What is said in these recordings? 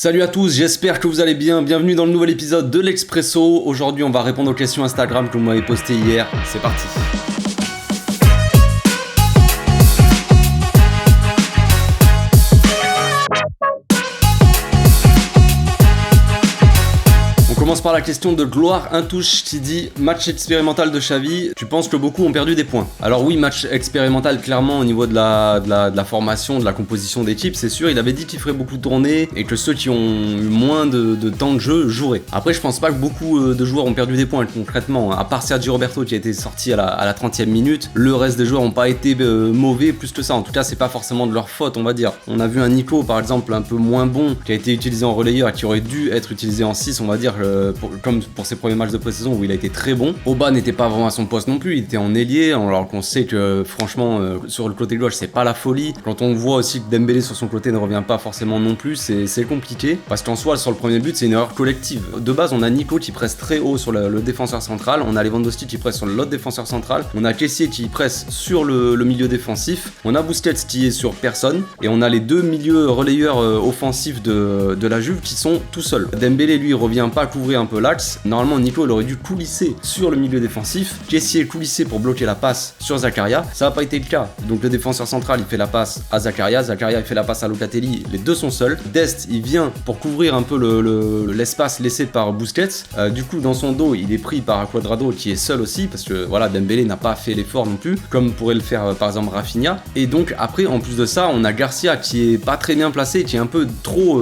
Salut à tous, j'espère que vous allez bien, bienvenue dans le nouvel épisode de l'Expresso. Aujourd'hui on va répondre aux questions Instagram que vous m'avez postées hier, c'est parti. On commence par la question de Gloire Intouche qui dit match expérimental de Xavi, tu penses que beaucoup ont perdu des points? Alors oui, match expérimental clairement au niveau de la formation, de la composition d'équipe, c'est sûr, il avait dit qu'il ferait beaucoup de tournées et que ceux qui ont eu moins de temps de jeu joueraient. Après je pense pas que beaucoup de joueurs ont perdu des points concrètement, à part Sergio Roberto qui a été sorti à la 30e minute, le reste des joueurs n'ont pas été mauvais plus que ça, en tout cas c'est pas forcément de leur faute on va dire. On a vu un Nico par exemple un peu moins bon qui a été utilisé en relayeur et qui aurait dû être utilisé en 6 on va dire, comme pour ses premiers matchs de pré-saison où il a été très bon. Oba n'était pas vraiment à son poste non plus, il était en ailier, alors qu'on sait que franchement sur le côté gauche c'est pas la folie. Quand on voit aussi que Dembélé sur son côté ne revient pas forcément non plus, c'est compliqué, parce qu'en soi sur le premier but c'est une erreur collective. De base on a Nico qui presse très haut sur le défenseur central, on a Lewandowski qui presse sur l'autre défenseur central, on a Kessié qui presse sur le milieu défensif, on a Busquets qui est sur personne, et on a les deux milieux relayeurs offensifs de la Juve qui sont tout seuls. Dembélé lui revient pas couvrir un peu l'axe. Normalement Nico il aurait dû coulisser sur le milieu défensif, Kessié coulisser pour bloquer la passe sur Zakaria, ça n'a pas été le cas. Donc le défenseur central il fait la passe à Zakaria il fait la passe à Locatelli, les deux sont seuls. Dest il vient pour couvrir un peu l'espace laissé par Busquets, du coup dans son dos il est pris par Cuadrado qui est seul aussi, parce que voilà Dembélé n'a pas fait l'effort non plus, comme pourrait le faire par exemple Rafinha. Et donc après en plus de ça on a Garcia qui est pas très bien placé, qui est un peu trop,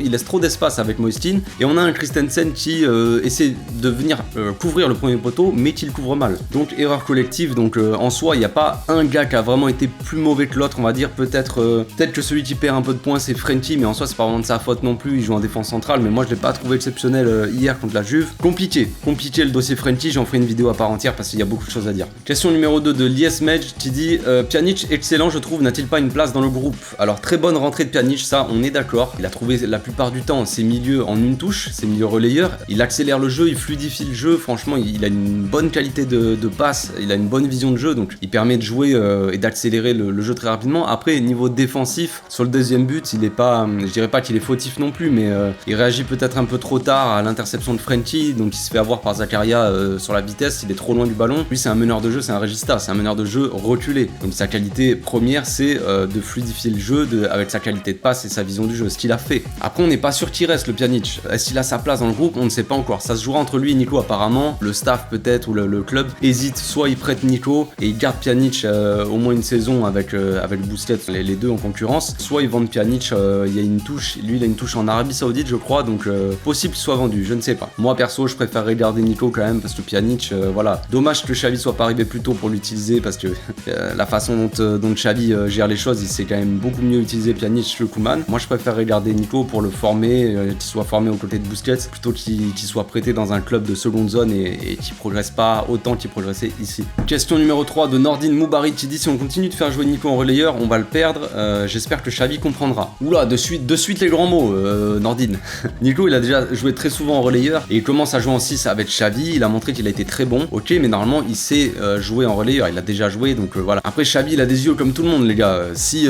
il laisse trop d'espace avec Moistin, et on a un Christensen qui essaie de venir couvrir le premier poteau mais qui le couvre mal, donc erreur collective. Donc en soi il n'y a pas un gars qui a vraiment été plus mauvais que l'autre on va dire, peut-être que celui qui perd un peu de points c'est Frenkie, mais en soi c'est pas vraiment de sa faute non plus, il joue en défense centrale, mais moi je l'ai pas trouvé exceptionnel hier contre la Juve. Compliqué le dossier Frenkie, j'en ferai une vidéo à part entière parce qu'il y a beaucoup de choses à dire. Question numéro 2 de Lies Medj qui dit Pjanic excellent je trouve, n'a-t-il pas une place dans le groupe? Alors très bonne rentrée de Pjanic, ça on est d'accord, il a trouvé la plupart du temps ses milieux en une touche, ses milieux relayeurs, il accélère le jeu, il fluidifie le jeu, franchement il a une bonne qualité de passe, il a une bonne vision de jeu, donc il permet de jouer et d'accélérer le jeu très rapidement. Après niveau défensif, sur le deuxième but il est pas, je dirais pas qu'il est fautif non plus, mais il réagit peut-être un peu trop tard à l'interception de Frenkie, donc il se fait avoir par Zakaria sur la vitesse, il est trop loin du ballon. Lui c'est un meneur de jeu, c'est un régista, c'est un meneur de jeu reculé, donc sa qualité première c'est de fluidifier le jeu avec sa qualité de passe et sa vision du jeu, ce qu'il a fait. Après on n'est pas sûr qu'il reste le Pjanic, est-ce qu'il a sa place dans le groupe? On ne sait pas encore, ça se jouera entre lui et Nico apparemment. Le staff peut-être ou le club hésite, soit il prête Nico et il garde Pjanic au moins une saison avec Busquets, les deux en concurrence, soit ils vendent Pjanic, il y a une touche, lui il a une touche en Arabie Saoudite je crois, donc possible qu'il soit vendu, je ne sais pas. Moi perso je préférerais garder Nico quand même, parce que Pjanic voilà, dommage que Xavi soit pas arrivé plus tôt pour l'utiliser, parce que la façon dont Xavi gère les choses, il sait quand même beaucoup mieux utiliser Pjanic que Koeman. Moi je préférerais garder Nico pour le former, qu'il soit formé aux côtés de Busquets, plutôt qu'il soit prêté dans un club de seconde zone et qui progresse pas autant qu'il progressait ici. Question numéro 3 de Nordine Moubari qui dit si on continue de faire jouer Nico en relayeur on va le perdre, j'espère que Xavi comprendra. Oula, de suite les grands mots Nordine. Nico il a déjà joué très souvent en relayeur et il commence à jouer en 6 avec Xavi, il a montré qu'il a été très bon, ok, mais normalement il sait jouer en relayeur, il a déjà joué, donc voilà. Après Xavi il a des yeux comme tout le monde les gars, si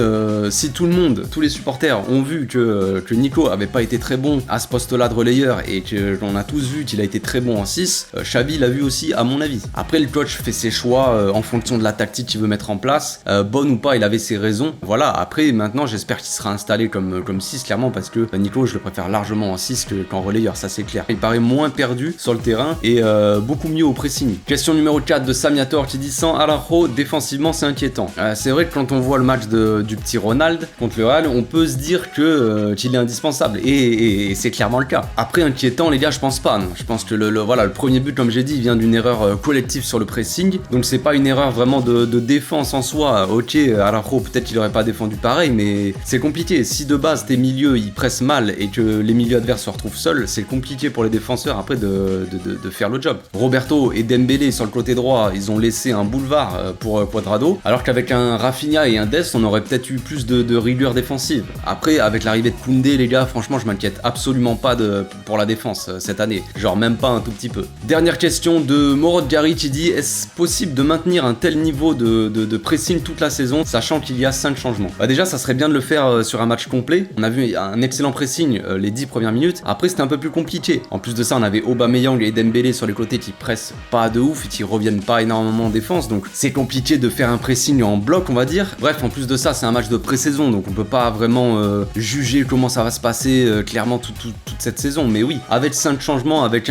tout le monde, tous les supporters ont vu que Nico avait pas été très bon à ce poste là de relayeur et qu'on a tous vu qu'il a été très bon en 6, Xavi l'a vu aussi à mon avis. Après le coach fait ses choix en fonction de la tactique qu'il veut mettre en place, bonne ou pas il avait ses raisons, voilà. Après maintenant j'espère qu'il sera installé comme 6 clairement, parce que Nico je le préfère largement en 6 qu'en relayeur, ça c'est clair. Il paraît moins perdu sur le terrain et beaucoup mieux au pressing. Question numéro 4 de Samiator qui dit sans Araujo défensivement c'est inquiétant. C'est vrai que quand on voit le match du petit Ronald contre le Real, on peut se dire qu'il est indispensable et c'est clairement le cas. Après inquiétant les gars je pense pas, non. Je pense que le premier but comme j'ai dit il vient d'une erreur collective sur le pressing, donc c'est pas une erreur vraiment de défense en soi. Ok, Araujo peut-être qu'il aurait pas défendu pareil, mais c'est compliqué. Si de base tes milieux ils pressent mal et que les milieux adverses se retrouvent seuls, c'est compliqué pour les défenseurs après de faire le job. Roberto et Dembélé sur le côté droit, ils ont laissé un boulevard pour Cuadrado, alors qu'avec un Rafinha et un Dest, on aurait peut-être eu plus de rigueur défensive. Après, avec l'arrivée de Koundé, les gars, franchement, je m'inquiète absolument pas pour la défense défense cette année, genre même pas un tout petit peu. Dernière question de Morod Gary qui dit: est-ce possible de maintenir un tel niveau de pressing toute la saison, sachant qu'il y a 5 changements? Bah déjà, ça serait bien de le faire sur un match complet. On a vu un excellent pressing les 10 premières minutes. Après, c'était un peu plus compliqué. En plus de ça, on avait Aubameyang et Dembélé sur les côtés qui pressent pas de ouf et qui reviennent pas énormément en défense, donc c'est compliqué de faire un pressing en bloc, on va dire. Bref, en plus de ça, c'est un match de pré-saison, donc on peut pas vraiment juger comment ça va se passer clairement toute cette saison. Mais oui, avec 5 changements, avec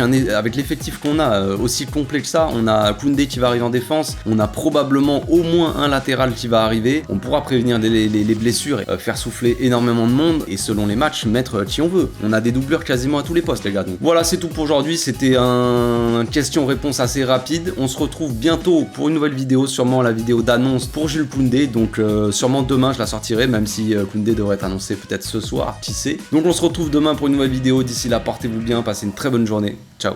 l'effectif qu'on a aussi complet que ça, on a Koundé qui va arriver en défense, on a probablement au moins un latéral qui va arriver, on pourra prévenir les blessures et faire souffler énormément de monde, et selon les matchs, mettre qui on veut. On a des doubleurs quasiment à tous les postes, les gars. Donc voilà, c'est tout pour aujourd'hui. C'était un question-réponse assez rapide. On se retrouve bientôt pour une nouvelle vidéo, sûrement la vidéo d'annonce pour Jules Koundé, donc sûrement demain je la sortirai, même si Koundé devrait être annoncé peut-être ce soir, qui sait. Donc on se retrouve demain pour une nouvelle vidéo. D'ici là, portez-vous bien, passez une très bonne journée. Ciao.